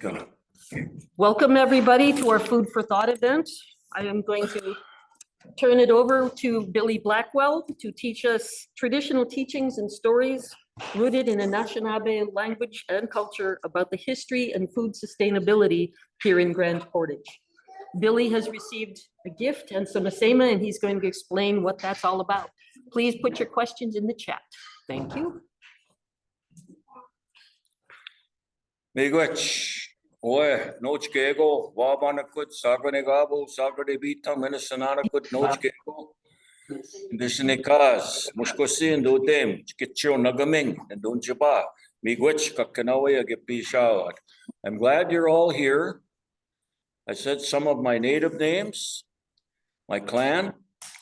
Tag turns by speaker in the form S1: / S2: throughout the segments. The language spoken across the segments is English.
S1: Go.
S2: Welcome, everybody, to our Food for Thought event. I am going to turn it over to Billy Blackwell to teach us traditional teachings and stories rooted in Anishinaabe language and culture about the history and food sustainability here in Grand Portage. Billy has received a gift and some asema, and he's going to explain what that's all about. Please put your questions in the chat. Thank you.
S1: Miigwech, oe, noch kego, wabanakut, saganegabo, sagadebita, menasananakut, noch kego. Indishinikas, mushkosin, dodem, chikitcho nagaming, and don't jaba. Miigwech, kakanawe, agipishawat. I'm glad you're all here. I said some of my native names, my clan,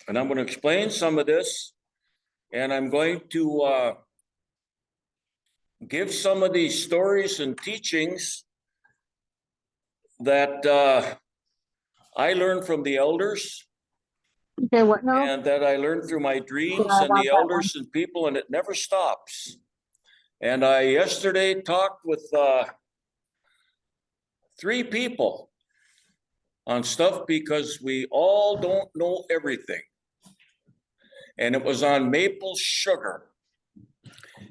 S1: and I'm going to explain some of this. And I'm going to give some of these stories and teachings that I learned from the elders.
S3: Okay, what now?
S1: And that I learned through my dreams
S3: Yeah, I
S1: and
S3: want
S1: the
S3: that
S1: elders and people, and it never stops. And I yesterday talked with 3 people on stuff because we all don't know everything. And it was on maple sugar.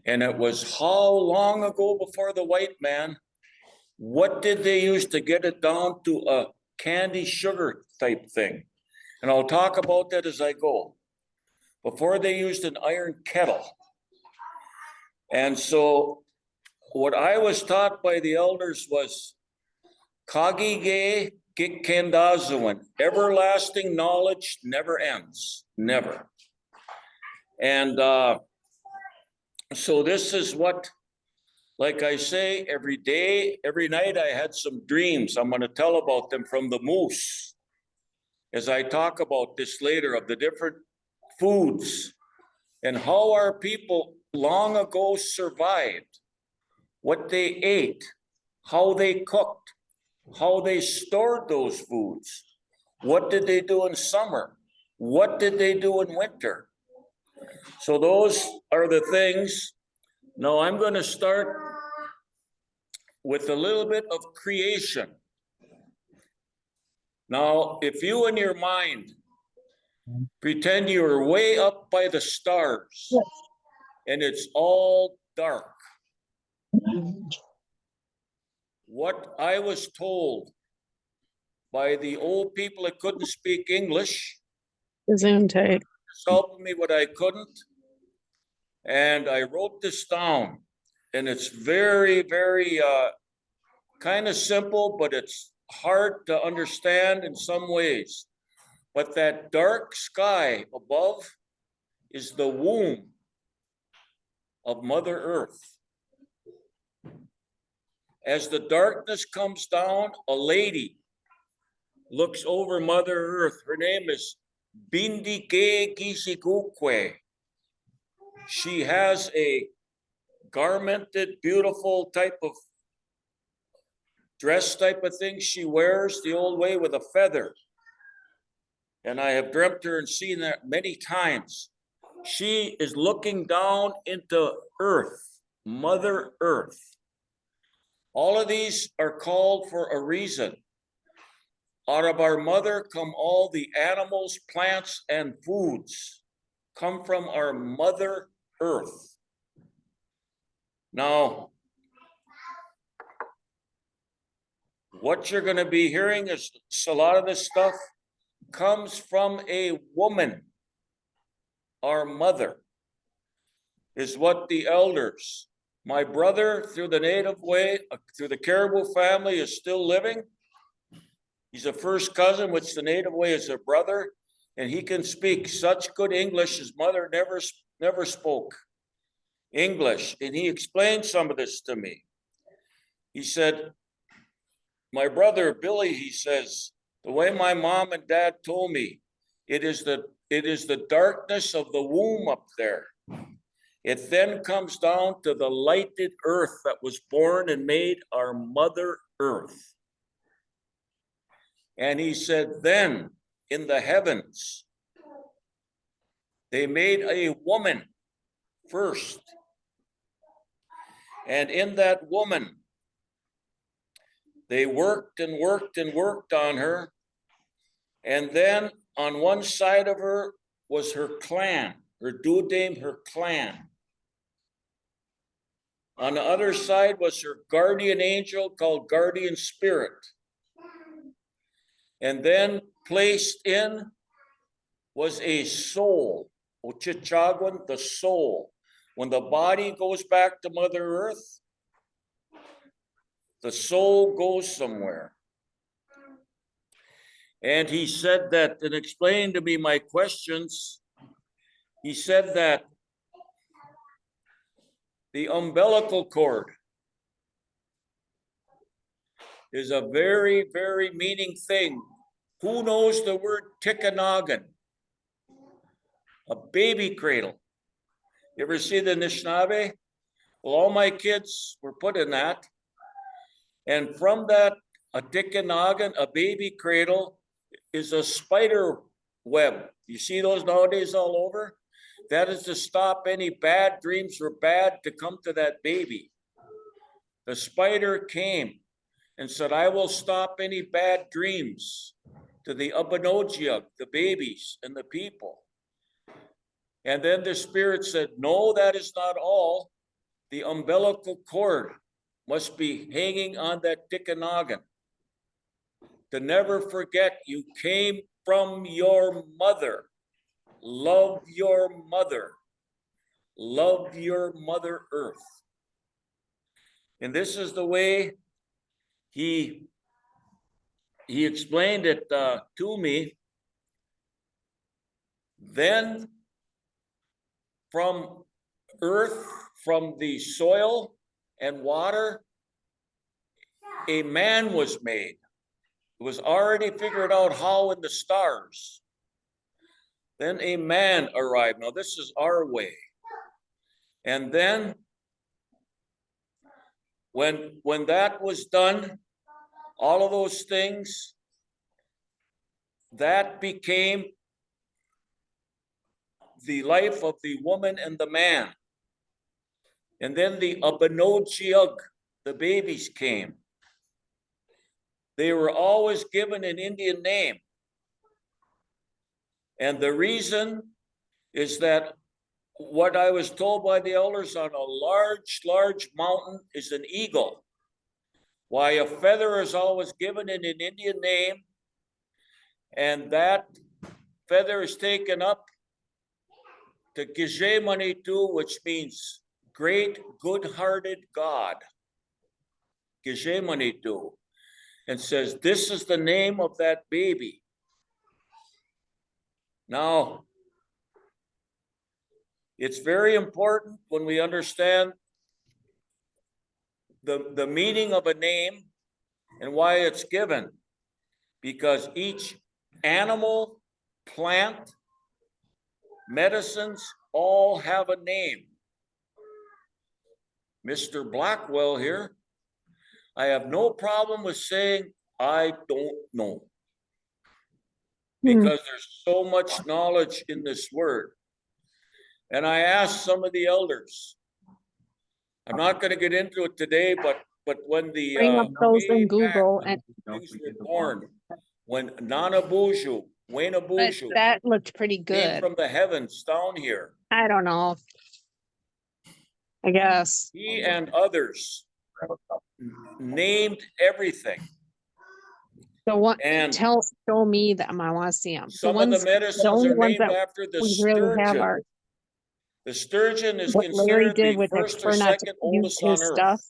S1: And it was how long ago before the white man? What did they use to get it down to a candy sugar type thing? And I'll talk about that as I go. Before they used an iron kettle. And so what I was taught by the elders was Kagige Gikkendazuan, everlasting knowledge never ends, never. And so this is what, like I say, every day, every night I had some dreams. I'm going to tell about them from the moose. As I talk about this later of the different foods and how our people long ago survived, what they ate, how they cooked, how they stored those foods. What did they do in summer? What did they do in winter? So those are the things. Now I'm going to start with a little bit of creation. Now, if you in your mind pretend you're way up by the stars and it's all dark, what I was told by the old people that couldn't speak English,
S3: Gesundheit.
S1: helping me what I couldn't, and I wrote this down, and it's very, very kind of simple, but it's hard to understand in some ways. But that dark sky above is the womb of Mother Earth. As the darkness comes down, a lady looks over Mother Earth. Her name is Bindike Gisigukwe. She has a garmented, beautiful type of dress type of thing she wears the old way with a feather. And I have dreamt her and seen that many times. She is looking down into Earth, Mother Earth. All of these are called for a reason. Out of our mother come all the animals, plants, and foods. Come from our Mother Earth. Now, what you're going to be hearing is a lot of this stuff comes from a woman. Our mother is what the elders, my brother through the native way, through the Caribou family is still living. He's a first cousin, which the native way is a brother, and he can speak such good English. His mother never spoke English, and he explained some of this to me. He said, my brother Billy, he says, the way my mom and dad told me, it is the darkness of the womb up there. It then comes down to the lighted earth that was born and made our Mother Earth. And he said, then in the heavens, they made a woman first. And in that woman, They worked and worked and worked on her. And then on one side of her was her clan, her duodame, her clan. On the other side was her guardian angel called guardian spirit. And then placed in was a soul, Ochichagwan, the soul. When the body goes back to Mother Earth, the soul goes somewhere. And he said that, and explained to me my questions, he said that the umbilical cord is a very, very meaning thing. Who knows the word Tikanagan? A baby cradle. You ever see the Anishinaabe? Well, all my kids were put in that. And from that, a Tikanagan, a baby cradle, is a spider web. You see those nowadays all over? That is to stop any bad dreams or bad to come to that baby. The spider came and said, I will stop any bad dreams to the Abanojiag, the babies and the people. And then the spirit said, no, that is not all. The umbilical cord must be hanging on that Tikanagan. To never forget, you came from your mother. Love your mother. Love your Mother Earth. And this is the way he explained it to me. Then from earth, from the soil and water, a man was made. It was already figured out how in the stars. Then a man arrived. Now this is our way. And then when that was done, all of those things, that became the life of the woman and the man. And then the Abanojiag, the babies came. They were always given an Indian name. And the reason is that what I was told by the elders, on a large, large mountain is an eagle. Why a feather is always given in an Indian name, and that feather is taken up to Gijemanitu, which means great, good-hearted God. Gijemanitu. And says, this is the name of that baby. Now, it's very important when we understand the meaning of a name and why it's given, because each animal, plant, medicines all have a name. Mr. Blackwell here, I have no problem with saying, I don't know. Because there's so much knowledge in this word. And I asked some of the elders, I'm not going to get into it today, but when the
S3: Bring up those in
S1: way
S3: Google
S1: back,
S3: and
S1: when things were born, when Nanabuju, Wayna Buju
S3: that looked pretty
S1: came
S3: good.
S1: from the heavens down here,
S3: I don't know. I guess.
S1: he and others named everything.
S3: So what,
S1: And
S3: show me them. I want to see them.
S1: some of the medicines
S3: only
S1: are
S3: ones
S1: named
S3: that
S1: after the
S3: we really have
S1: sturgeon.
S3: are
S1: The sturgeon is
S3: what Larry
S1: considered
S3: did
S1: the
S3: with
S1: first
S3: it
S1: or
S3: for not to
S1: second
S3: use
S1: oldest on
S3: his
S1: earth.
S3: stuff.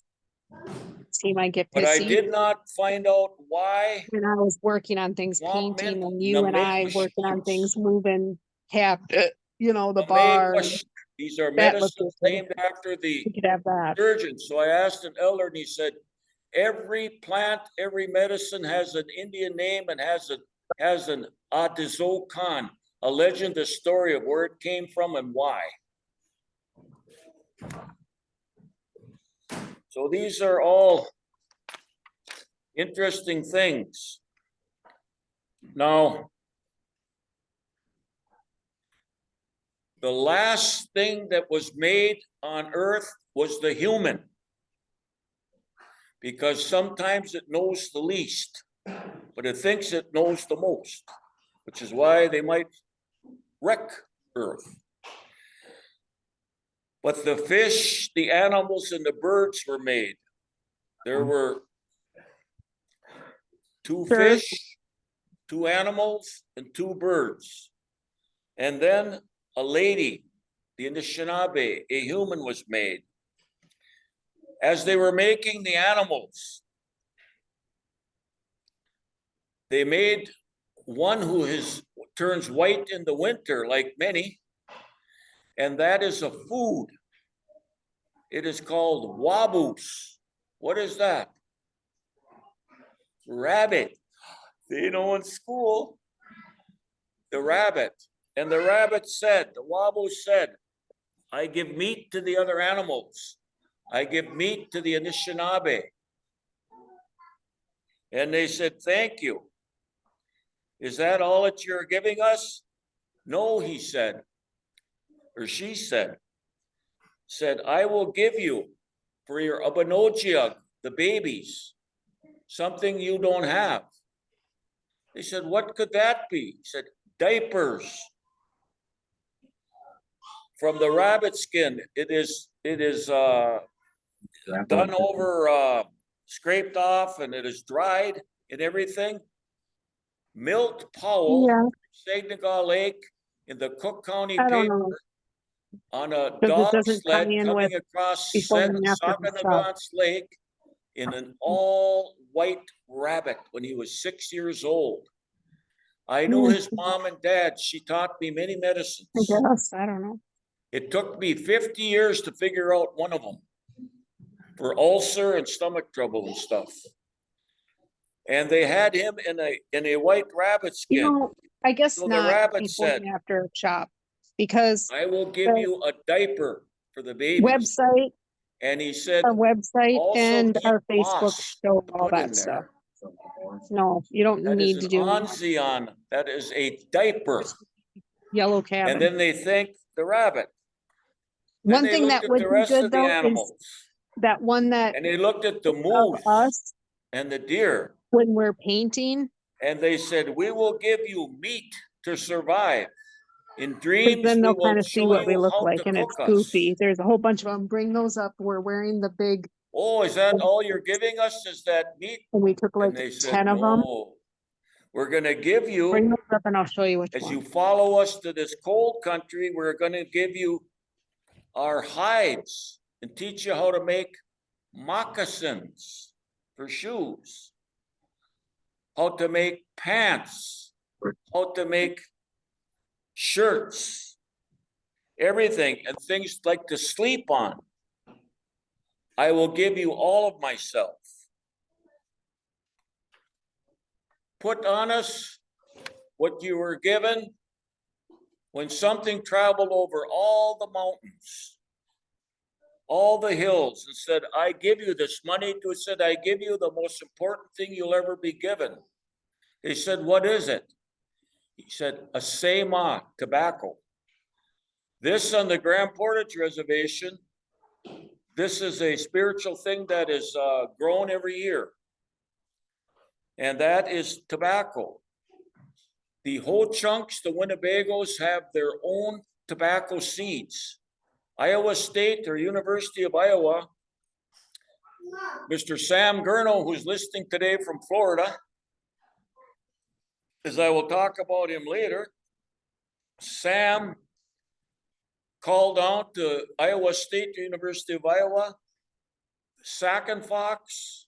S3: He might get
S1: But I
S3: pissy.
S1: did not find out why.
S3: When I was working on things,
S1: Swamp
S3: painting,
S1: mint,
S3: and you and I
S1: Namay
S3: working on things,
S1: shoots.
S3: moving you know, the
S1: Namay
S3: bar.
S1: wash. These are
S3: That looked
S1: medicines
S3: good.
S1: named after the
S3: We could have that.
S1: sturgeon. So I asked an elder and he said, every plant, every medicine has an Indian name and has an Adizokan, a legend, a story of where it came from and why. So these are all interesting things. Now, the last thing that was made on earth was the human. because sometimes it knows the least, but it thinks it knows the most, which is why they might wreck Earth. But the fish, the animals, and the birds were made. There were 2
S3: Birds.
S1: fish, 2 animals, and 2 birds. And then a lady, the Anishinaabe, a human was made. As they were making the animals, they made one who turns white in the winter, like many, and that is a food. It is called waboos. What is that? Rabbit. They know in school. The rabbit. And the rabbit said, the waboo said, I give meat to the other animals. I give meat to the Anishinaabe. And they said, thank you. Is that all that you're giving us? No, he said, or she said, I will give you for your abanojiag, the babies, something you don't have. They said, what could that be? He said, diapers. From the rabbit skin, it is done over, scraped off, and it is dried and everything. Milt Powell,
S3: Yeah.
S1: Saginaw Lake, in the Cook County
S3: I don't
S1: paper,
S3: know.
S1: on a
S3: Because it
S1: dog
S3: doesn't
S1: sled
S3: tie in
S1: coming
S3: with
S1: across
S3: before and after the stuff.
S1: Saganagance Lake in an all white rabbit when he was 6 years old. I knew his mom and dad. She taught me many medicines.
S3: I guess, I don't know.
S1: It took me 50 years to figure out one of them for ulcer and stomach trouble and stuff. And they had him in a white rabbit
S3: You
S1: skin.
S3: know, I guess
S1: So the
S3: not
S1: rabbit
S3: before
S1: said,
S3: and after chop, because
S1: I will give
S3: the
S1: you a diaper for the babies.
S3: website,
S1: And he said,
S3: our website
S1: also
S3: and
S1: keep
S3: our Facebook
S1: moss
S3: show
S1: to
S3: all
S1: put in
S3: that stuff.
S1: there.
S3: No, you don't
S1: That is
S3: need
S1: an
S3: to do
S1: onzion. That is a diaper.
S3: yellow
S1: And
S3: cabin.
S1: then they thank the rabbit. Then
S3: One
S1: they
S3: thing
S1: looked
S3: that
S1: at
S3: would
S1: the
S3: be
S1: rest
S3: good
S1: of the
S3: though is
S1: animals.
S3: that one that
S1: And they looked at the
S3: of
S1: moose
S3: us,
S1: and the deer.
S3: when we're painting,
S1: And they said, we will give you meat to survive. In
S3: because
S1: dreams,
S3: then
S1: we
S3: they'll
S1: will
S3: kind of see
S1: show
S3: what we
S1: you
S3: look
S1: how
S3: like,
S1: to
S3: and
S1: cook
S3: it's
S1: us.
S3: goofy. There's a whole bunch of them. Bring those up. We're wearing the big,
S1: Oh, is that all you're giving us? Is that meat?
S3: and we took like
S1: And they said,
S3: 10 of them.
S1: no, we're gonna give
S3: Bring
S1: you,
S3: those up and I'll show you which
S1: as you
S3: one.
S1: follow us to this cold country, we're gonna give you our hides and teach you how to make moccasins for shoes, how to make pants, how to make shirts, everything, and things like to sleep on. I will give you all of myself. Put on us what you were given when something traveled over all the mountains, all the hills, and said, I give you this money. To said, I give you the most important thing you'll ever be given. They said, what is it? He said, a sema, tobacco. This on the Grand Portage reservation, this is a spiritual thing that is grown every year. And that is tobacco. The Ho-Chunks, the Winnebagos, have their own tobacco seeds. Iowa State or University of Iowa, Mr. Sam Gurno, who's listening today from Florida, as I will talk about him later, Sam called out to Iowa State, University of Iowa, Sac and Fox,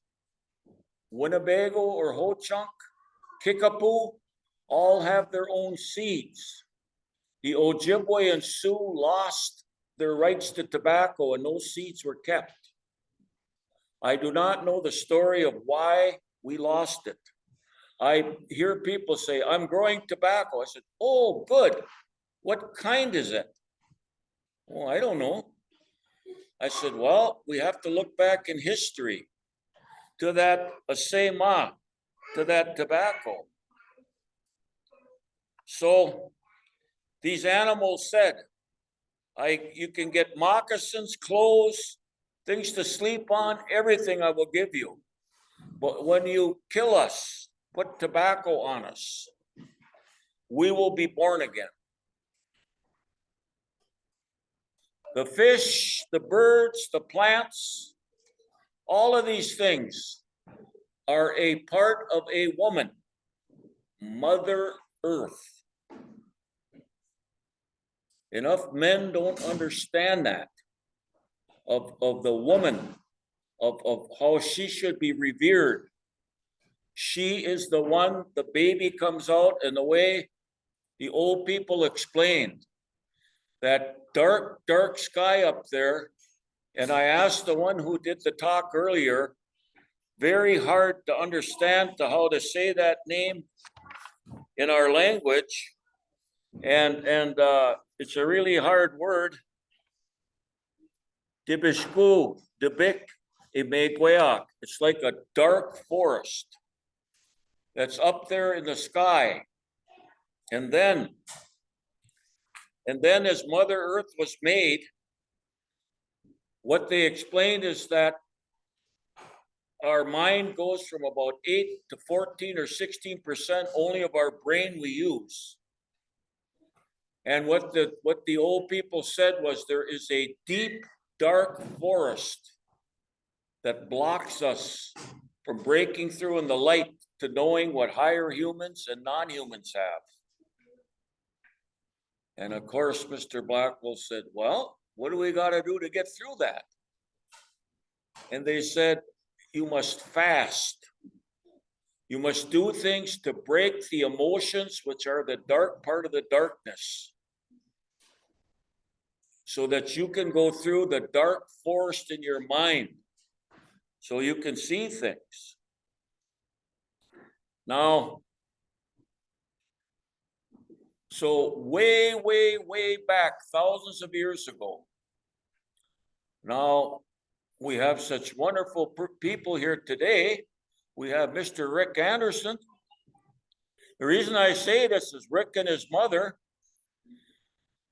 S1: Winnebago or Ho-Chunk, Kickapoo, all have their own seeds. The Ojibwe and Sioux lost their rights to tobacco and those seeds were kept. I do not know the story of why we lost it. I hear people say, I'm growing tobacco. I said, oh, good. What kind is it? Oh, I don't know. I said, well, we have to look back in history to that asema, to that tobacco. So these animals said, you can get moccasins, clothes, things to sleep on, everything I will give you. But when you kill us, put tobacco on us, we will be born again. The fish, the birds, the plants, all of these things are a part of a woman, Mother Earth. Enough men don't understand that, of the woman, of how she should be revered. She is the one, the baby comes out, and the way the old people explained, that dark, dark sky up there. And I asked the one who did the talk earlier, very hard to understand how to say that name in our language. And it's a really hard word. Dibishku, dibik, imegweak. It's like a dark forest that's up there in the sky. And then as Mother Earth was made, what they explained is that our mind goes from about 8 to 14 or 16% only of our brain we use. And what the old people said was there is a deep, dark forest that blocks us from breaking through in the light to knowing what higher humans and non-humans have. And of course, Mr. Blackwell said, well, what do we got to do to get through that? And they said, you must fast. You must do things to break the emotions, which are the dark part of the darkness, so that you can go through the dark forest in your mind, so you can see things. Now, so way, way, way back, thousands of years ago, now we have such wonderful people here today. We have Mr. Rick Anderson. The reason I say this is Rick and his mother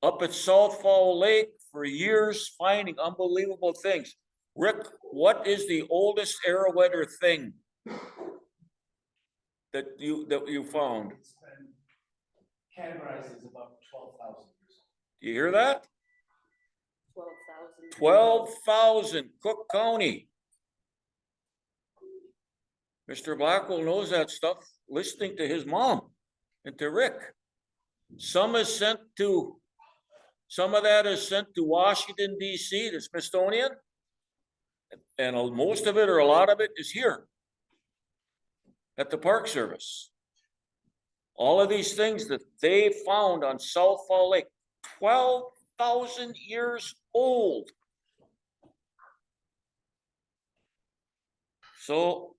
S1: up at South Fall Lake for years finding unbelievable things. Rick, what is the oldest Arrowheader thing that you found?
S4: It's been categorized as about 12,000 years old.
S1: You hear that?
S2: 12,000.
S1: 12,000, Cook County. Mr. Blackwell knows that stuff, listening to his mom and to Rick. Some of that is sent to Washington, D.C., the Smithsonian. And most of it, or a lot of it, is here at the Park Service. All of these things that they found on South Fall Lake, 12,000 years old. So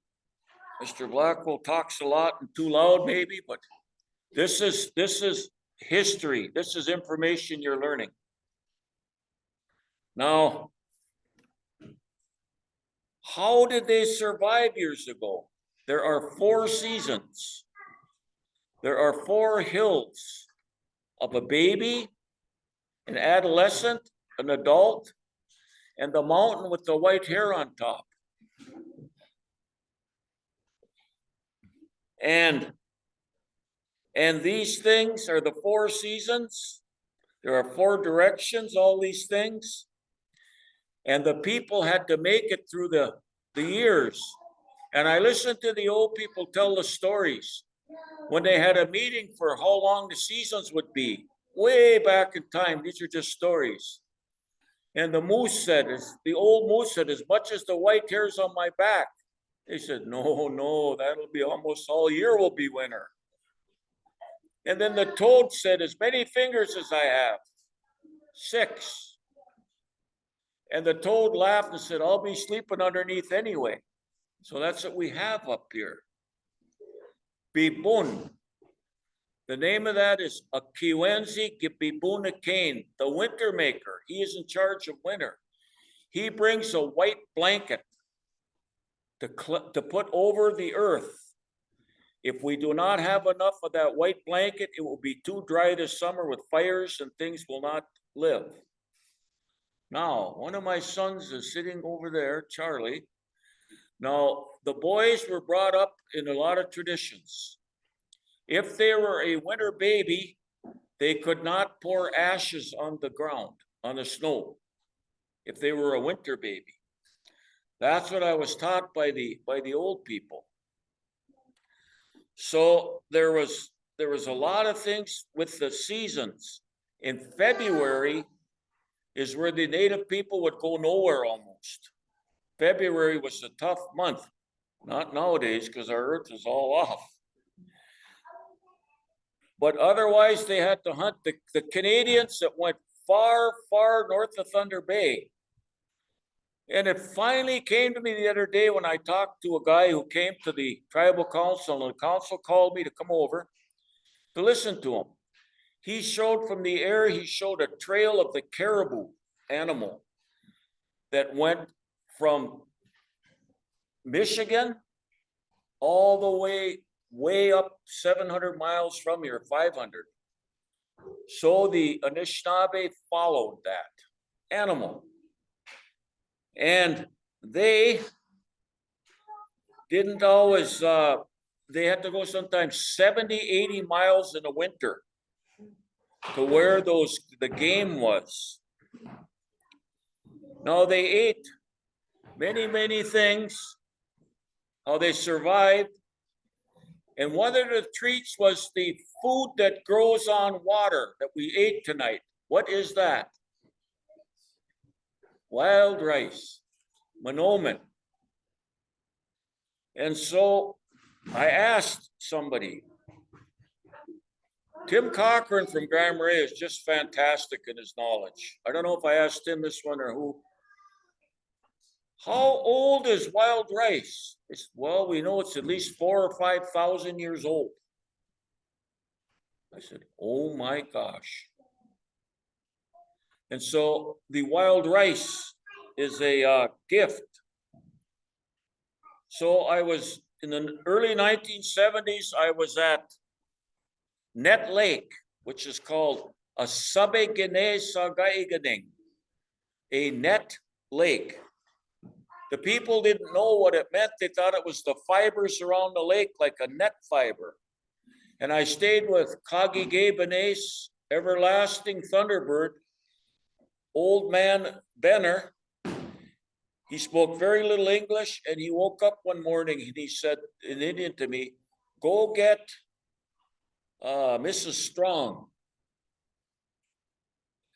S1: Mr. Blackwell talks a lot and too loud maybe, but this is history. This is information you're learning. Now, how did they survive years ago? There are 4 seasons. There are 4 hills of a baby, an adolescent, an adult, and the mountain with the white hair on top. And these things are the 4 seasons. There are 4 directions, all these things. And the people had to make it through the years. And I listened to the old people tell the stories when they had a meeting for how long the seasons would be, way back in time. These are just stories. And the old moose said, as much as the white hairs on my back. They said, no, that'll be almost all year will be winter. And then the toad said, as many fingers as I have, 6. And the toad laughed and said, I'll be sleeping underneath anyway. So that's what we have up here. Bibun. The name of that is Akiwenzi Gibibuna Kane, the winter maker. He is in charge of winter. He brings a white blanket to put over the earth. If we do not have enough of that white blanket, it will be too dry this summer with fires and things will not live. Now, one of my sons is sitting over there, Charlie. Now, the boys were brought up in a lot of traditions. If they were a winter baby, they could not pour ashes on the ground, on the snow, if they were a winter baby. That's what I was taught by the old people. So there was a lot of things with the seasons. In February is where the native people would go nowhere almost. February was a tough month, not nowadays because our earth is all off. But otherwise they had to hunt. The Canadians that went far, far north of Thunder Bay. And it finally came to me the other day when I talked to a guy who came to the tribal council, and the council called me to come over to listen to him. He showed from the air, he showed a trail of the caribou animal that went from Michigan all the way up 700 miles from here, 500. So the Anishinaabe followed that animal. And they didn't always, they had to go sometimes 70, 80 miles in the winter to where the game was. Now they ate many, many things, how they survived. And one of the treats was the food that grows on water that we ate tonight. What is that? Wild rice, monomen. And so I asked somebody, Tim Cochran from Grand Portage is just fantastic in his knowledge. I don't know if I asked him this one or who. How old is wild rice? Well, we know it's at least 4,000 or 5,000 years old. I said, oh my gosh. And so the wild rice is a gift. So I was in the early 1970s, I was at Net Lake, which is called a Sabegene Sagaiganing, a net lake. The people didn't know what it meant. They thought it was the fibers around the lake, like a net fiber. And I stayed with Kagige Benes, Everlasting Thunderbird, old man Benner. He spoke very little English, and he woke up one morning and he said in Indian to me, go get Mrs. Strong.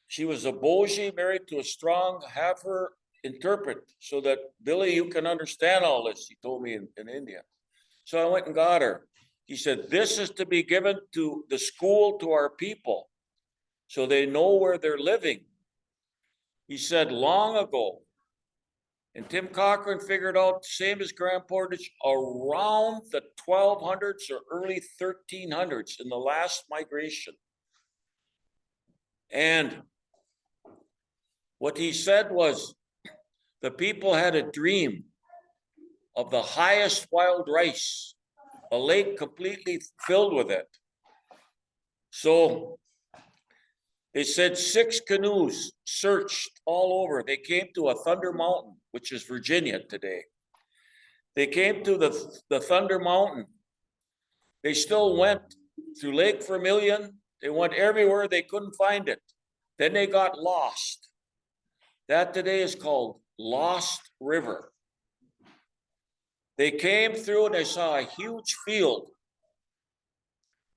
S1: She was a Boji married to a Strong, have her interpret so that, Billy, you can understand all this, he told me in India. So I went and got her. He said, this is to be given to the school, to our people, so they know where they're living. He said long ago, and Tim Cochran figured out, same as Grand Portage, around the 1200s or early 1300s in the last migration. And what he said was, the people had a dream of the highest wild rice, a lake completely filled with it. So they said 6 canoes searched all over. They came to a Thunder Mountain, which is Virginia today. They came to the Thunder Mountain. They still went through Lake Vermilion. They went everywhere. They couldn't find it. Then they got lost. That today is called Lost River. They came through and they saw a huge field.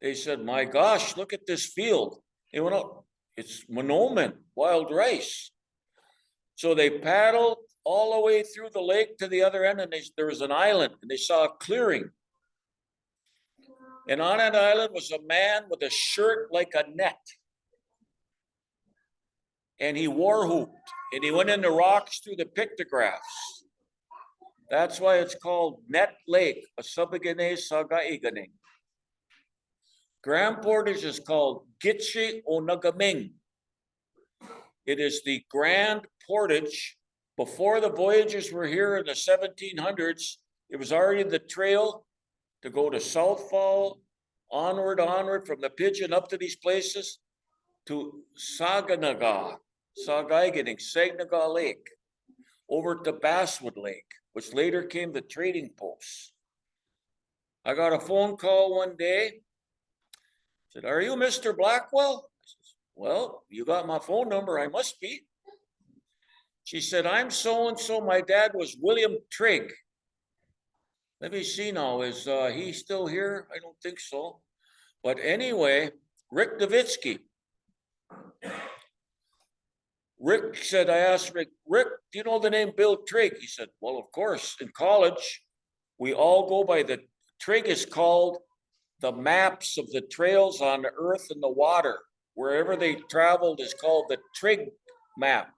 S1: They said, my gosh, look at this field. They went out, it's monomen, wild rice. So they paddled all the way through the lake to the other end, and there was an island, and they saw a clearing. And on that island was a man with a shirt like a net. And he war hooped, and he went in the rocks through the pictographs. That's why it's called Net Lake, a Sabagene Sagaiganing. Grand Portage is called Gitche Onagaming. It is the Grand Portage. Before the voyagers were here in the 1700s, it was already the trail to go to South Fall, onward from the Pigeon up to these places to Saganaga, saw a guy getting Saginaw Lake over to Basswood Lake, which later came the trading post. I got a phone call one day. Said, "Are you Mr. Blackwell?" I says, "Well, you got my phone number. I must be." She said, "I'm so-and-so. My dad was William Trigg." Let me see now. Is he still here? I don't think so. But anyway, Rick Davitsky. Rick said, I asked Rick, do you know the name Bill Trigg? He said, well, of course. In college, we all go by the Trigg is called the maps of the trails on the earth and the water. Wherever they traveled is called the Trigg map.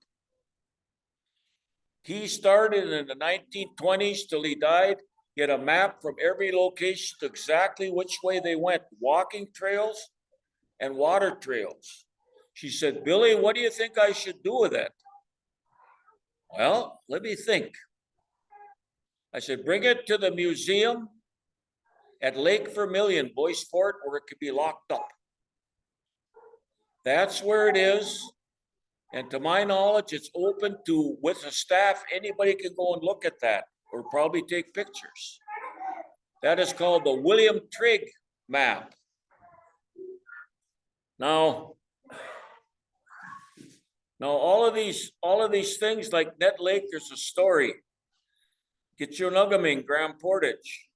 S1: He started in the 1920s till he died. He had a map from every location to exactly which way they went, walking trails and water trails. She said, Billy, what do you think I should do with it? Well, let me think. I said, bring it to the museum at Lake Vermilion, Boyce Fort, where it could be locked up. That's where it is. And to my knowledge, it's open to, with the staff, anybody can go and look at that or probably take pictures. That is called the William Trigg map. Now all of these things like Net Lake, there's a story. Kitchunuggaming, Grand Portage.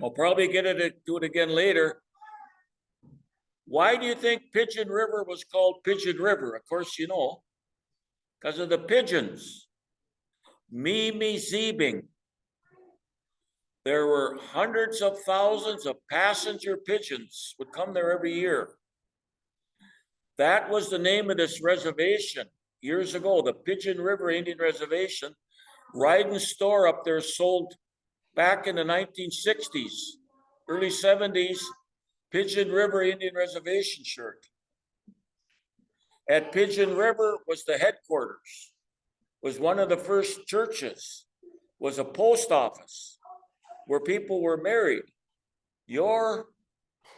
S1: I'll probably get it do it again later. Why do you think Pigeon River was called Pigeon River? Of course, you know, because of the pigeons. Zeebing. There were hundreds of thousands of passenger pigeons would come there every year. That was the name of this reservation years ago, the Pigeon River Indian Reservation. Ryden Store up there sold back in the 1960s, early 70s, Pigeon River Indian Reservation shirt. At Pigeon River was the headquarters, was one of the first churches, was a post office where people were married. Your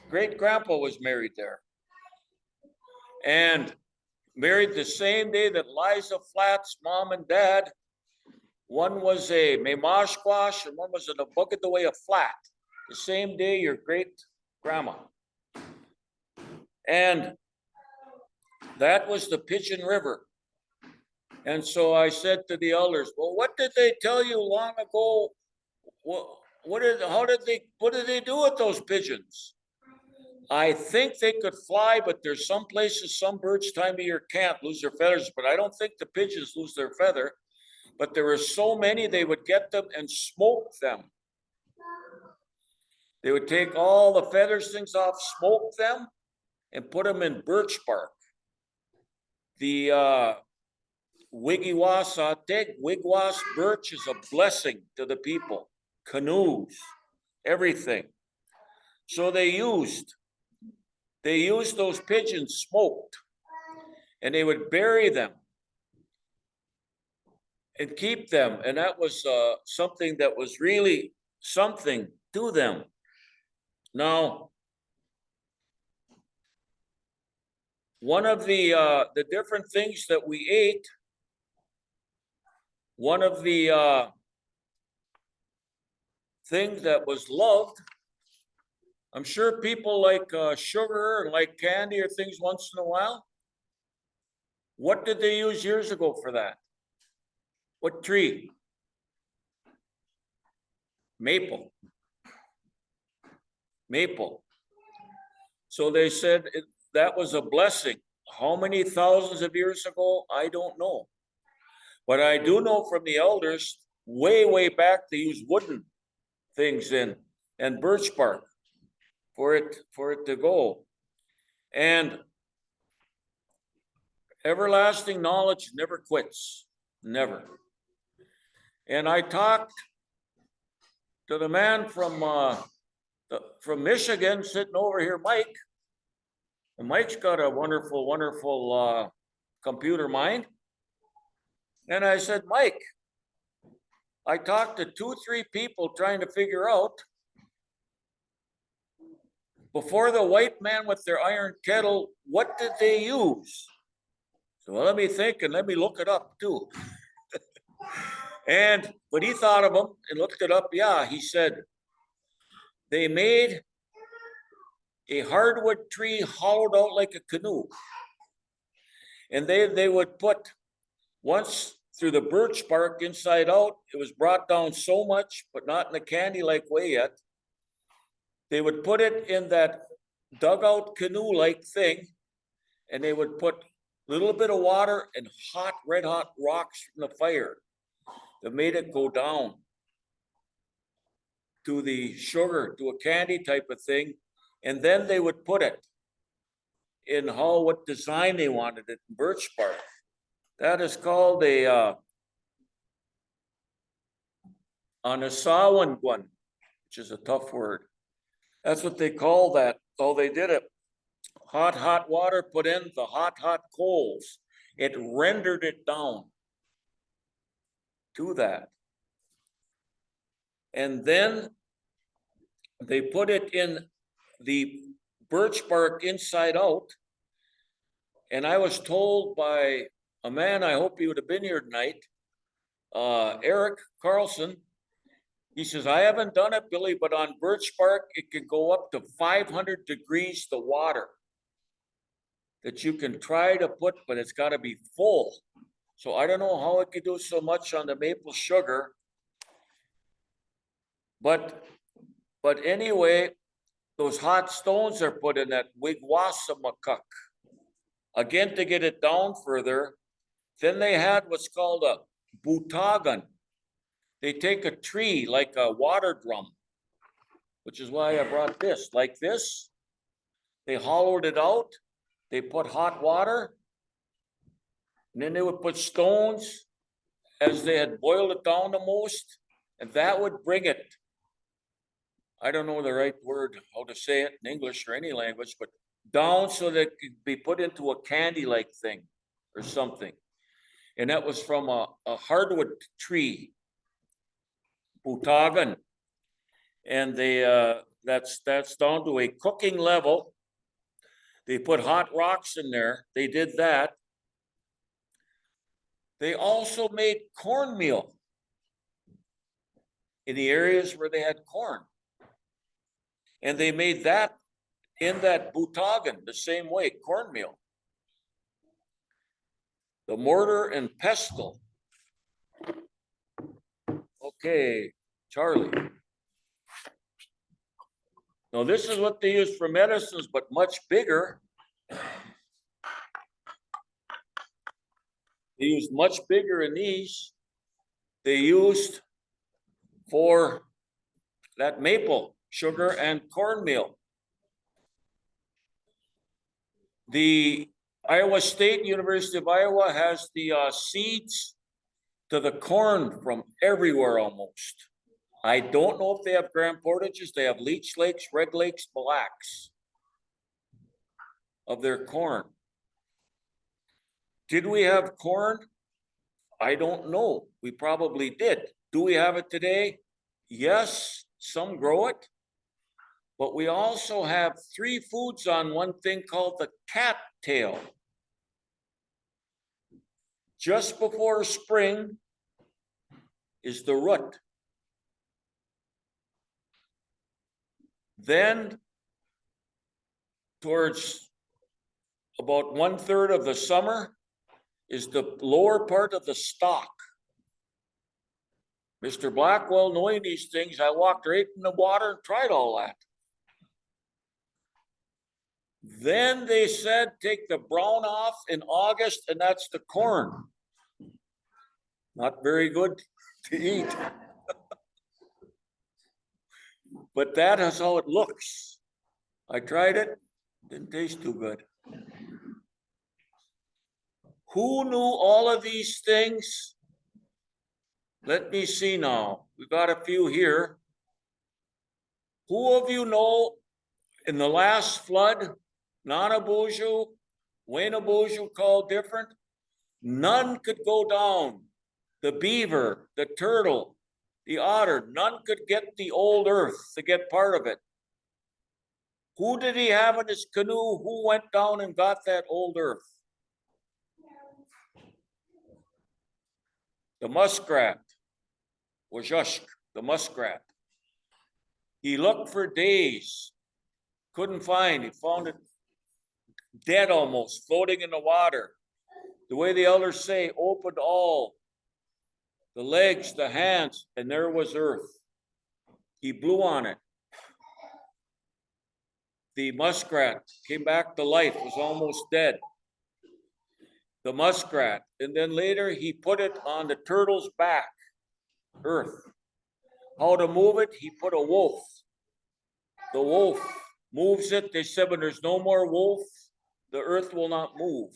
S1: great-grandpa was married there. And married the same day that Liza Flatt's mom and dad, one was a Memashquash and one was a Nabugadaway Flat. The same day your great-grandma. And that was the Pigeon River. And so I said to the elders, well, what did they tell you long ago? What did they do with those pigeons? I think they could fly, but there's some places, some birds time of year can't lose their feathers, but I don't think the pigeons lose their feather. But there were so many, they would get them and smoke them. They would take all the feathers, things off, smoke them, and put them in birch bark. The wigwas birch is a blessing to the people. Canoes, everything. So they used those pigeons smoked, and they would bury them and keep them. And that was something that was really something to them. Now, one of the different things that we ate, one of the things that was loved, I'm sure people like sugar and like candy or things once in a while. What did they use years ago for that? What tree? Maple. Maple. So they said that was a blessing. How many thousands of years ago? I don't know. But I do know from the elders, way back, they used wooden things in and birch bark for it to go. And everlasting knowledge never quits, never. And I talked to the man from Michigan sitting over here, Mike. And Mike's got a wonderful computer mind. And I said, Mike, I talked to 2-3 people trying to figure out before the white man with their iron kettle, what did they use? So let me think and let me look it up too. But he thought of them and looked it up. Yeah, he said they made a hardwood tree hollowed out like a canoe. And they would put, once through the birch bark inside out, it was brought down so much, but not in a candy-like way yet. They would put it in that dugout canoe-like thing, and they would put a little bit of water and hot, red hot rocks from the fire that made it go down to the sugar, to a candy type of thing. And then they would put it in what design they wanted it, in birch bark. That is called a Anishinaabe one, which is a tough word. That's what they call that. Oh, they did it. Hot water put in the hot coals. It rendered it down to that. And then they put it in the birch bark inside out. And I was told by a man, I hope he would have been here tonight, Eric Carlson. He says, I haven't done it, Billy, but on birch bark, it can go up to 500 degrees, the water that you can try to put, but it's got to be full. So I don't know how it could do so much on the maple sugar. But anyway, those hot stones are put in that wigwasamakuk. Again, to get it down further, then they had what's called a butagan. They take a tree like a water drum, which is why I brought this, like this. They hollowed it out. They put hot water. And then they would put stones as they had boiled it down the most. And that would bring it, I don't know the right word, how to say it in English or any language, but down so that it could be put into a candy-like thing or something. And that was from a hardwood tree, butagan. And that's down to a cooking level. They put hot rocks in there. They did that. They also made cornmeal in the areas where they had corn. And they made that in that butagan the same way, cornmeal. The mortar and pestle. Okay, Charlie. Now this is what they use for medicines, but much bigger. They used much bigger in these. They used for that maple sugar and cornmeal. The Iowa State University of Iowa has the seeds to the corn from everywhere almost. I don't know if they have Grand Portages. They have Leech Lakes, Red Lakes, Blacks of their corn. Did we have corn? I don't know. We probably did. Do we have it today? Yes, some grow it. But we also have 3 foods on one thing called the cattail. Just before spring is the root. Then towards about 1/3 of the summer is the lower part of the stalk. Mr. Blackwell, knowing these things, I walked right in the water and tried all that. Then they said, take the brown off in August, and that's the corn. Not very good to eat. But that is how it looks. I tried it, didn't taste too good. Who knew all of these things? Let me see now. We've got a few here. Who of you know in the last flood, Nanabuju, Wainabuju called different, none could go down. The beaver, the turtle, the otter, none could get the old earth to get part of it. Who did he have in his canoe? Who went down and got that old earth? The muskrat, Wajashk, the muskrat. He looked for days, couldn't find, he found it dead almost, floating in the water. The way the elders say, opened all, the legs, the hands, and there was earth. He blew on it. The muskrat came back to life, was almost dead. The muskrat, and then later he put it on the turtle's back, earth. How to move it? He put a wolf. The wolf moves it. They said when there's no more wolf, the earth will not move.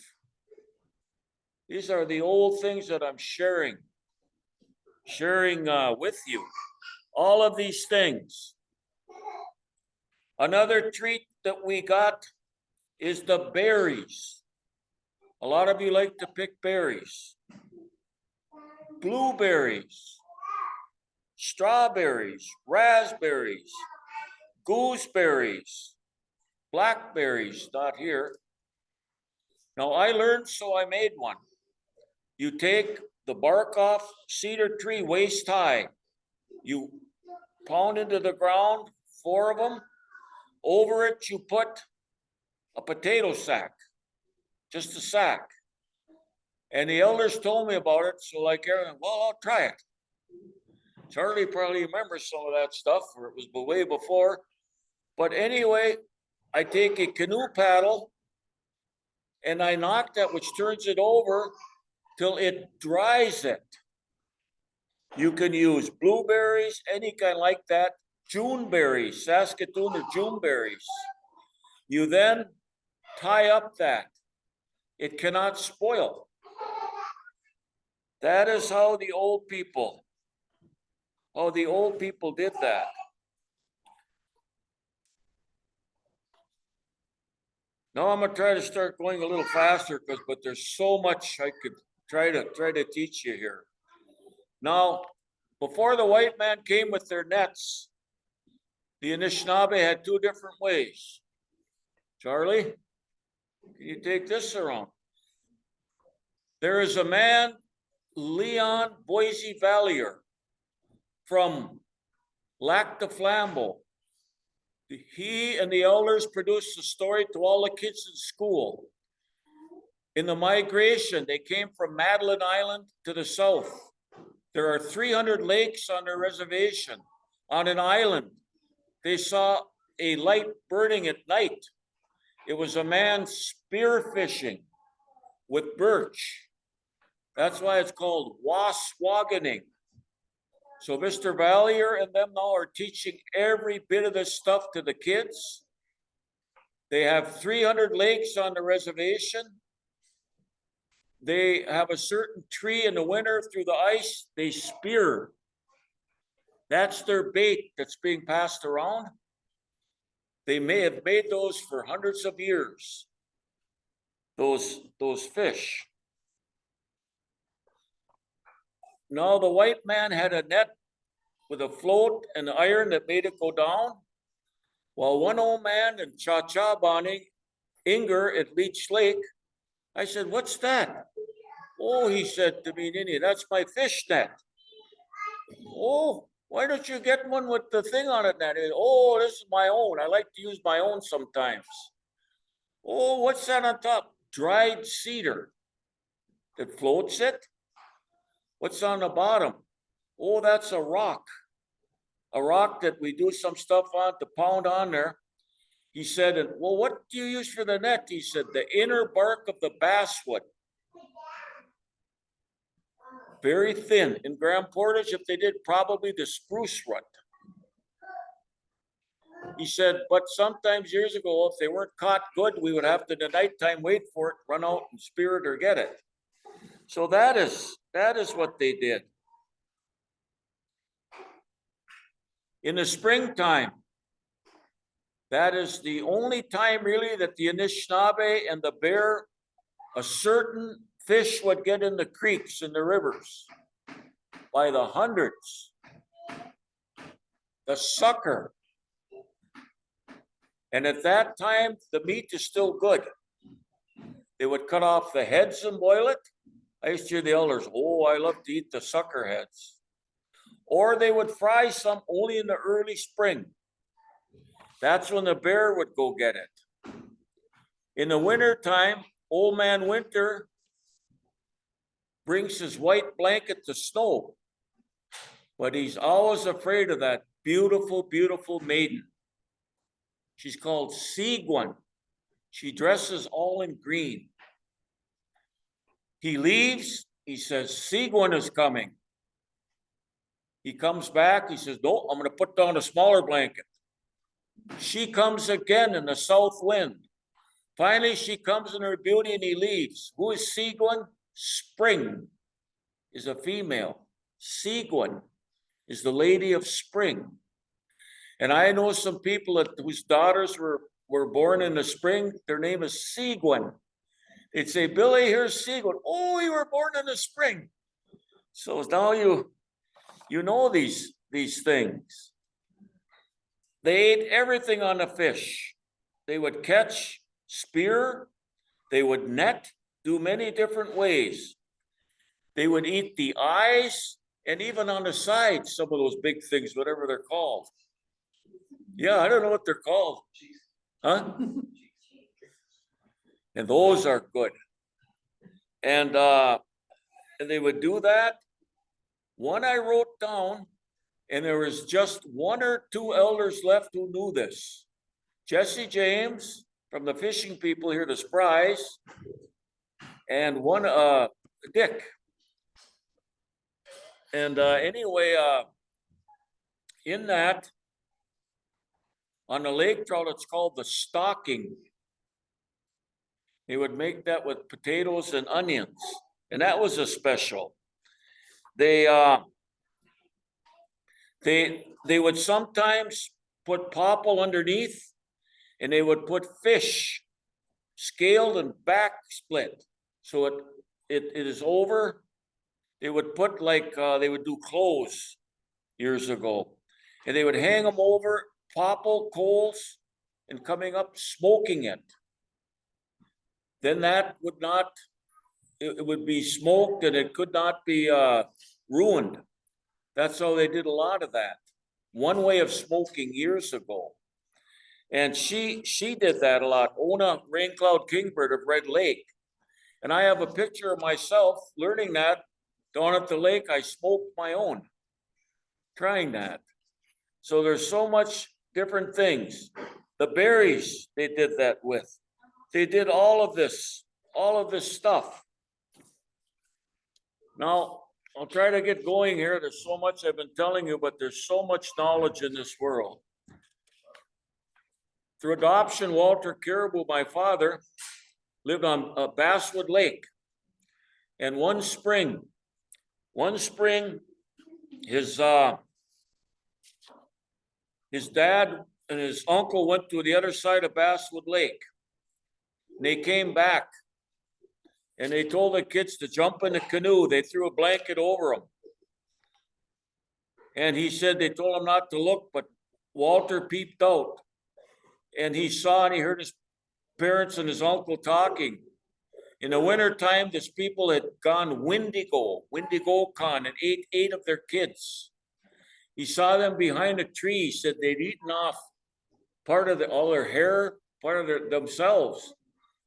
S1: These are the old things that I'm sharing with you. All of these things. Another treat that we got is the berries. A lot of you like to pick berries. Blueberries, strawberries, raspberries, gooseberries, blackberries, not here. Now I learned, so I made one. You take the bark off cedar tree waist high. You pound into the ground, 4 of them. Over it, you put a potato sack, just a sack. And the elders told me about it, so like everything, well, I'll try it. Charlie probably remembers some of that stuff, or it was way before. But anyway, I take a canoe paddle and I knock that, which turns it over till it dries it. You can use blueberries, any kind like that. June berries, Saskatoon or June berries. You then tie up that. It cannot spoil. That is how the old people did that. Now I'm gonna try to start going a little faster but there's so much I could try to teach you here. Now, before the white man came with their nets, the Anishinaabe had 2 different ways. Charlie, can you take this around? There is a man, Leon Boise Vallier, from Lac de Flambeau. He and the elders produced a story to all the kids in school. In the migration, they came from Madeline Island to the south. There are 300 lakes on their reservation. On an island, they saw a light burning at night. It was a man spearfishing with birch. That's why it's called waswaganing. So Mr. Vallier and them now are teaching every bit of this stuff to the kids. They have 300 lakes on the reservation. They have a certain tree in the winter through the ice, they spear. That's their bait that's being passed around. They may have made those for hundreds of years, those fish. Now the white man had a net with a float and iron that made it go down. While one old man in Cha-Cha-Bonnie, Inger at Leech Lake, I said, what's that? Oh, he said to me in Indian, that's my fish net. Oh, why don't you get one with the thing on it? That is, oh, this is my own. I like to use my own sometimes. Oh, what's that on top? Dried cedar that floats it. What's on the bottom? Oh, that's a rock that we do some stuff on to pound on there. He said, well, what do you use for the net? He said, the inner bark of the basswood. Very thin. In Grand Portage, if they did, probably the spruce root. He said, but sometimes years ago, if they weren't caught good, we would have to, in the nighttime, wait for it, run out and spear it or get it. So that is what they did. In the springtime, that is the only time really that the Anishinaabe and the bear, a certain fish would get in the creeks and the rivers by the hundreds. The sucker. And at that time, the meat is still good. They would cut off the heads and boil it. I used to hear the elders, oh, I love to eat the sucker heads. Or they would fry some only in the early spring. That's when the bear would go get it. In the winter time, old man Winter brings his white blanket to snow, but he's always afraid of that beautiful, beautiful maiden. She's called Seguin. She dresses all in green. He leaves, he says, Seguin is coming. He comes back, he says, no, I'm going to put down a smaller blanket. She comes again in the south wind. Finally, she comes in her beauty and he leaves. Who is Seguin? Spring is a female. Seguin is the lady of spring. And I know some people whose daughters were born in the spring. Their name is Seguin. They'd say, Billy, here's Seguin. Oh, you were born in the spring. So now you know these things. They ate everything on the fish. They would catch, spear, they would net, do many different ways. They would eat the eyes and even on the sides, some of those big things, whatever they're called. Yeah, I don't know what they're called. Huh? And those are good. And they would do that. One I wrote down, and there was just one or two elders left who knew this. Jesse James from the fishing people here, the Spries, and one Dick. And anyway, in that, on the lake trout, it's called the stocking. They would make that with potatoes and onions, and that was a special. They would sometimes put popple underneath, and they would put fish, scaled and back split, so it is over. They would put like they would do clothes years ago, and they would hang them over popple coals and coming up smoking it. Then that would not, it would be smoked and it could not be ruined. That's how they did a lot of that. One way of smoking years ago. And she did that a lot. Ona Raincloud Kingbird of Red Lake. And I have a picture of myself learning that down at the lake. I smoked my own, trying that. So there's so much different things. The berries they did that with. They did all of this stuff. Now, I'll try to get going here. There's so much I've been telling you, but there's so much knowledge in this world. Through adoption, Walter Caribou, my father, lived on Basswood Lake. And one spring, his dad and his uncle went to the other side of Basswood Lake. And they came back and they told the kids to jump in the canoe. They threw a blanket over them. And he said they told him not to look, but Walter peeped out. And he saw and he heard his parents and his uncle talking. In the wintertime, these people had gone Wendigo con, and ate 8 of their kids. He saw them behind a tree. He said they'd eaten off part of all their hair, part of themselves.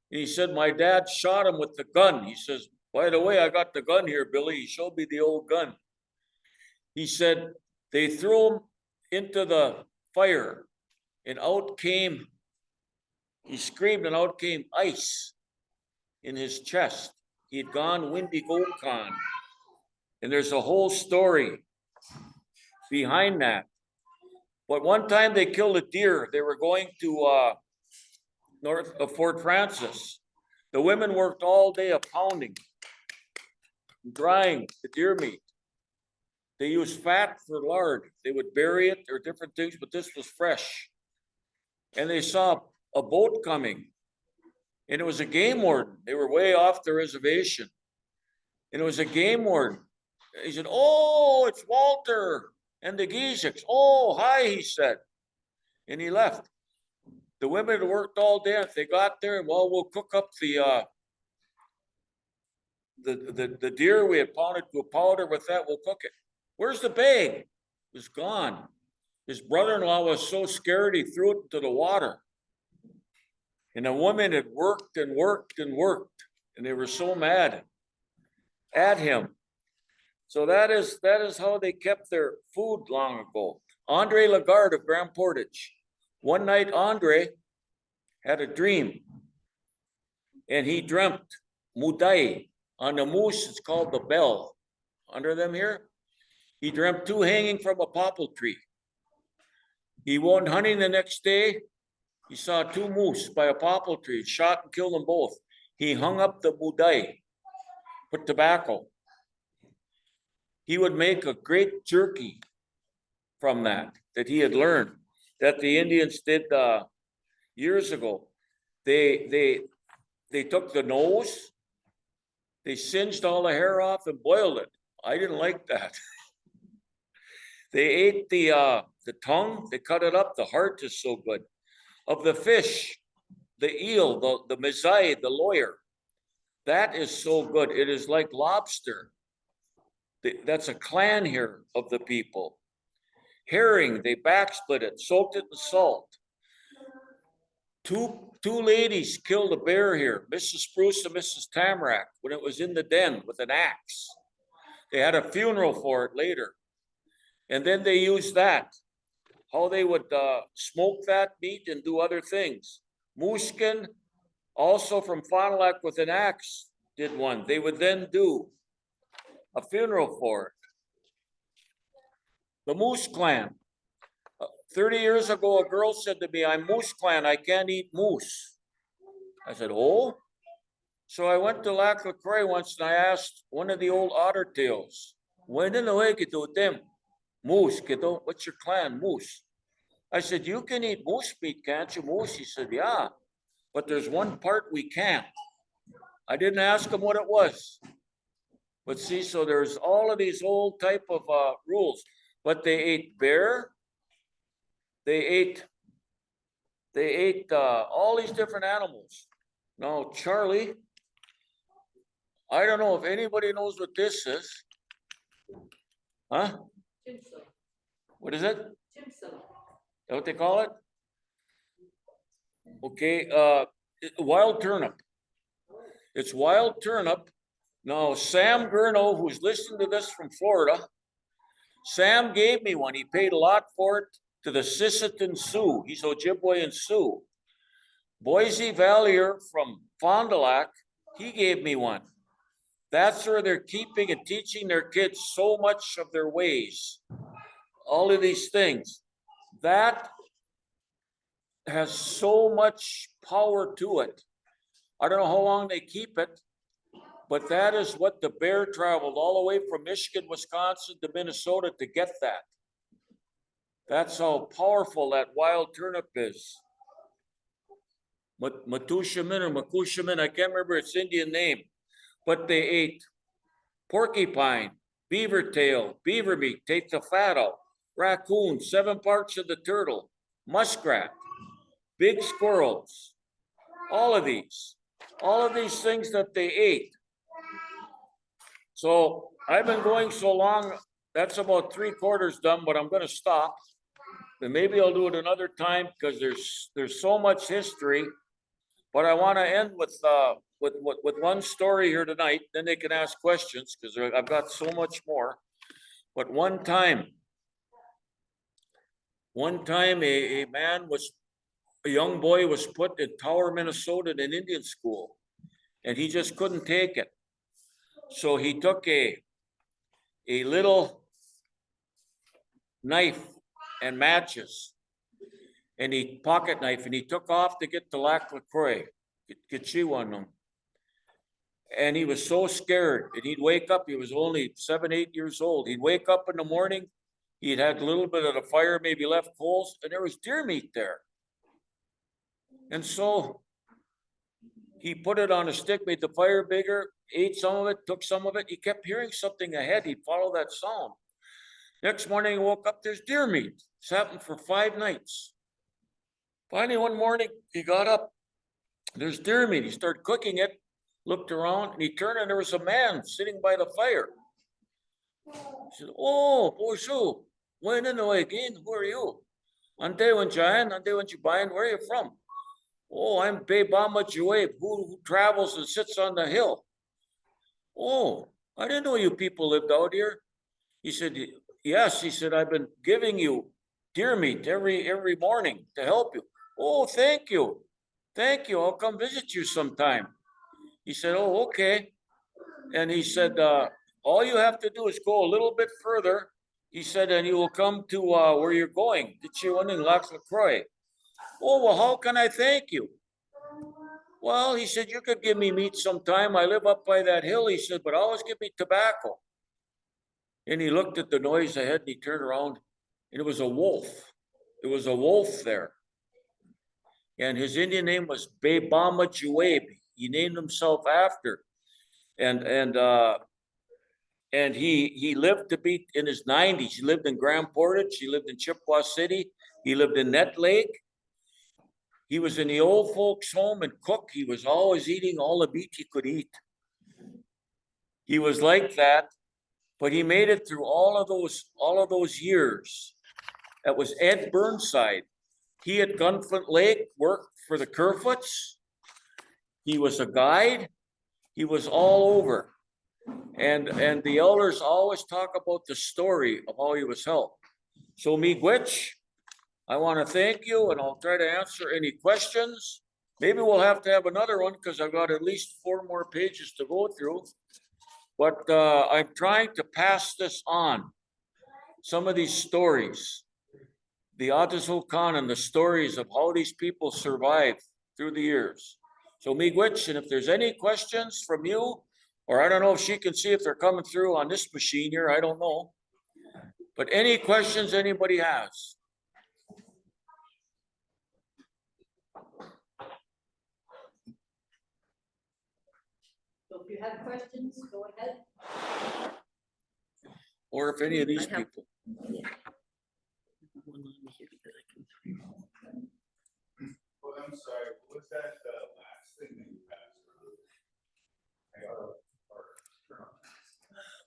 S1: And he said, my dad shot him with the gun. He says, by the way, I got the gun here, Billy. He showed me the old gun. He said, they threw him into the fire and out came, he screamed and out came ice in his chest. He had gone Wendigo con. And there's a whole story behind that. But one time they killed a deer. They were going to north of Fort Francis. The women worked all day of pounding, drying the deer meat. They used fat for lard. They would bury it or different things, but this was fresh. And they saw a boat coming, and it was a game warden. They were way off the reservation, and it was a game warden. He said, oh, it's Walter and the Giesiks. Oh, hi, he said. And he left. The women had worked all day. If they got there, well, we'll cook up the the deer we had pounded to a powder with that, we'll cook it. Where's the bag? It was gone. His brother-in-law was so scared, he threw it into the water. And the women had worked and worked and worked, and they were so mad at him. So that is how they kept their food long ago. Andre Lagarde of Grand Portage. One night, Andre had a dream, and he dreamt mudai. On the moose, it's called the bell. Under them here, he dreamt two hanging from a popple tree. He went hunting the next day. He saw two moose by a popple tree, shot and killed them both. He hung up the mudai, put tobacco. He would make a great jerky from that he had learned, that the Indians did years ago. They took the nose, they singed all the hair off and boiled it. I didn't like that. They ate the tongue, they cut it up, the heart is so good. Of the fish, the eel, the mizai, the lawyer, that is so good. It is like lobster. That's a clan here of the people. Herring, they backsplit it, soaked it in salt. Two ladies killed a bear here, Mrs. Spruce and Mrs. Tamarack, when it was in the den with an axe. They had a funeral for it later. And then they used that, how they would smoke that meat and do other things. Mooskin, also from Fond du Lac with an axe, did one. They would then do a funeral for it. The Moose Clan. 30 years ago, a girl said to me, I'm Moose Clan, I can't eat moose. I said, oh? So I went to Lac La Croix once and I asked one of the old otter tails, what's your clan, Moose? I said, you can eat moose meat, can't you, Moose? He said, yeah, but there's one part we can't. I didn't ask him what it was. But see, so there's all of these old type of rules. But they ate bear. They ate all these different animals. Now, Charlie, I don't know if anybody knows what this is. Huh? What is it? Is that what they call it? Okay, wild turnip. It's wild turnip. Now, Sam Gurno, who's listening to this from Florida, Sam gave me one. He paid a lot for it to the Sisseton Sioux. He's Ojibwe and Sioux. Boise Valier from Fond du Lac, he gave me one. That's where they're keeping and teaching their kids so much of their ways. All of these things. That has so much power to it. I don't know how long they keep it, but that is what the bear traveled all the way from Michigan, Wisconsin to Minnesota to get that. That's how powerful that wild turnip is. Matushamin or Makushamin, I can't remember its Indian name, but they ate porcupine, beaver tail, beaver meat, take the fat out, raccoon, 7 parts of the turtle, muskrat, big squirrels, all of these things that they ate. So I've been going so long, that's about 3/4 done, but I'm gonna stop. And maybe I'll do it another time because there's so much history. But I want to end with one story here tonight. Then they can ask questions because I've got so much more. But one time a young boy was put in Tower, Minnesota in an Indian school, and he just couldn't take it. So he took a little knife and matches, and he pocket knife, and he took off to get to Lac La Croix, get Chiwan. And he was so scared, and he'd wake up, he was only 7, 8 years old. He'd wake up in the morning, he'd had a little bit of the fire, maybe left coals, and there was deer meat there. And so he put it on a stick, made the fire bigger, ate some of it, took some of it. He kept hearing something ahead. He'd follow that sound. Next morning, he woke up, there's deer meat. It's happened for 5 nights. Finally, one morning, he got up. There's deer meat. He started cooking it. looked around, and he turned, and there was a man sitting by the fire. He said, "Oh, bonjour. When in the way again? Who are you? Ante Wanjayan, Ante Wanjibayan, where are you from? Oh, I'm Bebama Juaib, who travels and sits on the hill. Oh, I didn't know you people lived out here." He said, "Yes." He said, "I've been giving you deer meat every morning to help you." "Oh, thank you. Thank you. I'll come visit you sometime." He said, "Oh, okay." And he said, "All you have to do is go a little bit further." He said, "and you will come to where you're going, to Chiwaning Lac LaCroix." "Oh, well, how can I thank you?" "Well," he said, "you could give me meat sometime. I live up by that hill." He said, "but always give me tobacco." And he looked at the noise ahead and he turned around, and it was a wolf. It was a wolf there. And his Indian name was Bebama Juaib. He named himself after. And he lived to be in his 90s. He lived in Grand Portage. He lived in Chippewa City. He lived in Net Lake. He was in the old folks' home and cook. He was always eating all the meat he could eat. He was like that, but he made it through all of those years. That was Ed Burnside. He at Gunflint Lake worked for the Kerfoots. He was a guide. He was all over. And the elders always talk about the story of how he was helped. So Miigwech, I want to thank you, and I'll try to answer any questions. Maybe we'll have to have another one because I've got at least 4 more pages to go through. But I'm trying to pass this on. Some of these stories, the Atazokan and the stories of how these people survived through the years. So Miigwech, and if there's any questions from you, or I don't know if she can see if they're coming through on this machine here, I don't know. But any questions anybody has?
S2: So if you have questions, go ahead.
S1: Or if any of these
S2: I have-
S1: people?
S5: Well, I'm sorry, was that the last thing that you passed around?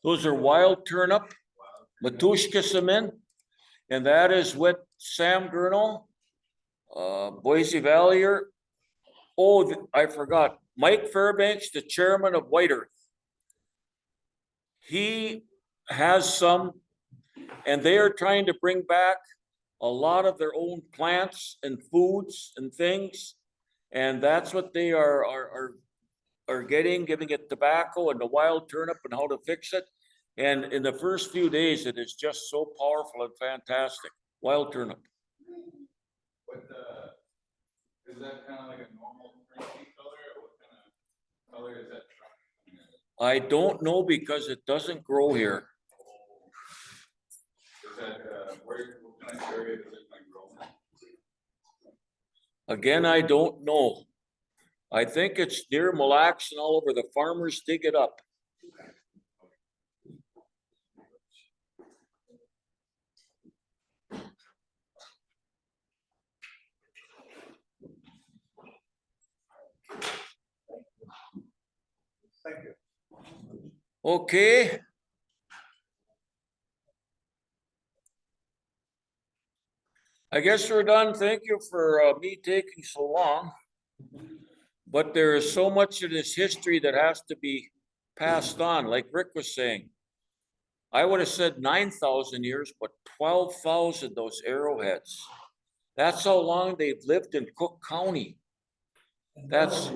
S1: Those are wild turnip, Matushka Semin, and that is with Sam Gurnall, Boise Valley. Oh, I forgot, Mike Fairbanks, the chairman of White Earth. He has some, and they are trying to bring back a lot of their own plants and foods and things. And that's what they are giving it tobacco and the wild turnip and how to fix it. And in the first few days, it is just so powerful and fantastic. Wild turnip.
S5: What is that kind of like a normal crunchy color, or what kind of color is that?
S1: I don't know because it doesn't grow here.
S5: Is that, what kind of area does it like grow in?
S1: Again, I don't know. I think it's near Mille Lacs and all over. The farmers dig it up.
S5: Thank you.
S1: Okay. I guess we're done. Thank you for me taking so long. But there is so much of this history that has to be passed on, like Rick was saying. I would have said 9,000 years, but 12,000, those arrowheads. That's how long they've lived in Cook County. That's-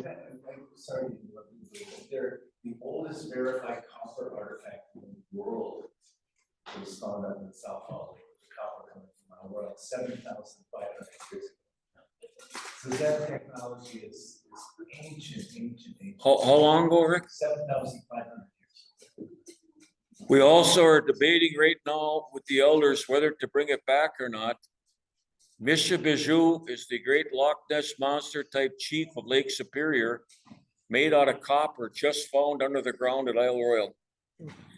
S4: Sorry, to interrupt you, but they're the oldest verified copper artifact in the world. It was found up in South Hollywood, the copper coming from our world, 7,500 years ago. So that technology is ancient.
S1: How long ago, Rick?
S4: 7,500 years.
S1: We also are debating right now with the elders whether to bring it back or not. Misha Bijou is the great Loch Ness Monster type chief of Lake Superior, made out of copper, just found under the ground at Isle Royal.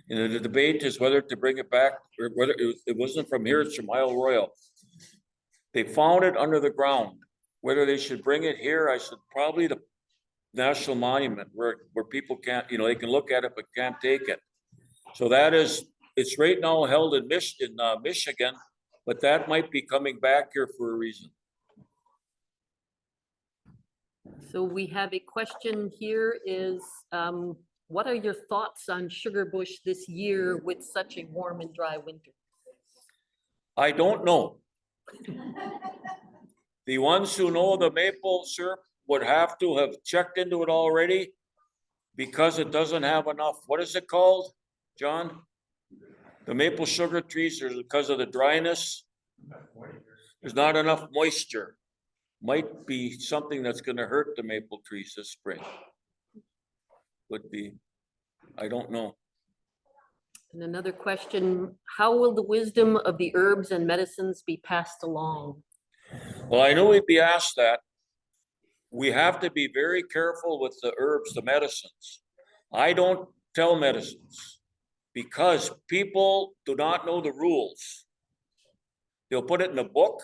S1: And the debate is whether to bring it back, or whether it wasn't from here, it's from Isle Royal. They found it under the ground. Whether they should bring it here, I said probably national monument where people can't, they can look at it but can't take it. So it's right now held in Michigan, but that might be coming back here for a reason.
S2: So we have a question here is, what are your thoughts on Sugar Bush this year with such a warm and dry winter?
S1: I don't know. The ones who know the maple syrup would have to have checked into it already because it doesn't have enough, what is it called, John? The maple sugar trees are because of the dryness. There's not enough moisture. Might be something that's gonna hurt the maple trees this spring. Would be, I don't know.
S2: And another question, how will the wisdom of the herbs and medicines be passed along?
S1: Well, I knew we'd be asked that. We have to be very careful with the herbs, the medicines. I don't tell medicines because people do not know the rules. They'll put it in a book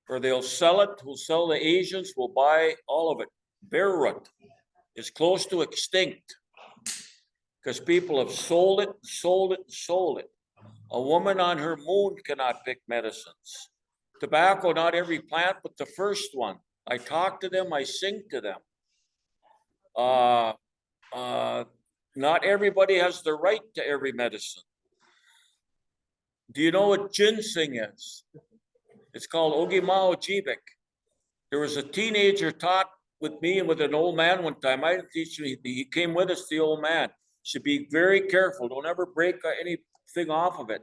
S1: or they'll sell it. Who'll sell the Asians will buy all of it. Bear root is close to extinct because people have sold it, sold it, sold it. A woman on her moon cannot pick medicines. Tobacco, not every plant, but the first one. I talk to them, I sing to them. Not everybody has the right to every medicine. Do you know what ginseng is? It's called Ogimao Jibik. There was a teenager taught with me and with an old man one time. I didn't teach him, he came with us, the old man. Should be very careful, don't ever break anything off of it.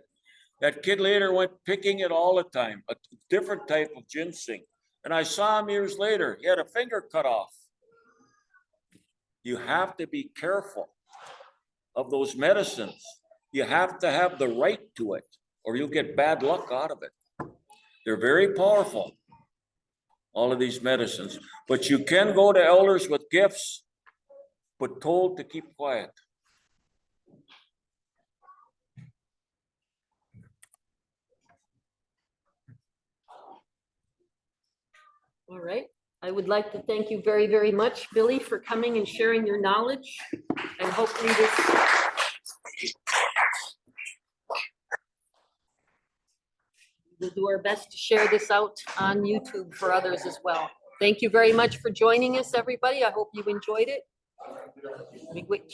S1: That kid later went picking it all the time, a different type of ginseng. And I saw him years later, he had a finger cut off. You have to be careful of those medicines. You have to have the right to it or you'll get bad luck out of it. They're very powerful, all of these medicines, but you can go to elders with gifts, but told to keep quiet.
S2: All right. I would like to thank you very, very much, Billy, for coming and sharing your knowledge. And hopefully we'll do our best to share this out on YouTube for others as well. Thank you very much for joining us, everybody. I hope you enjoyed it.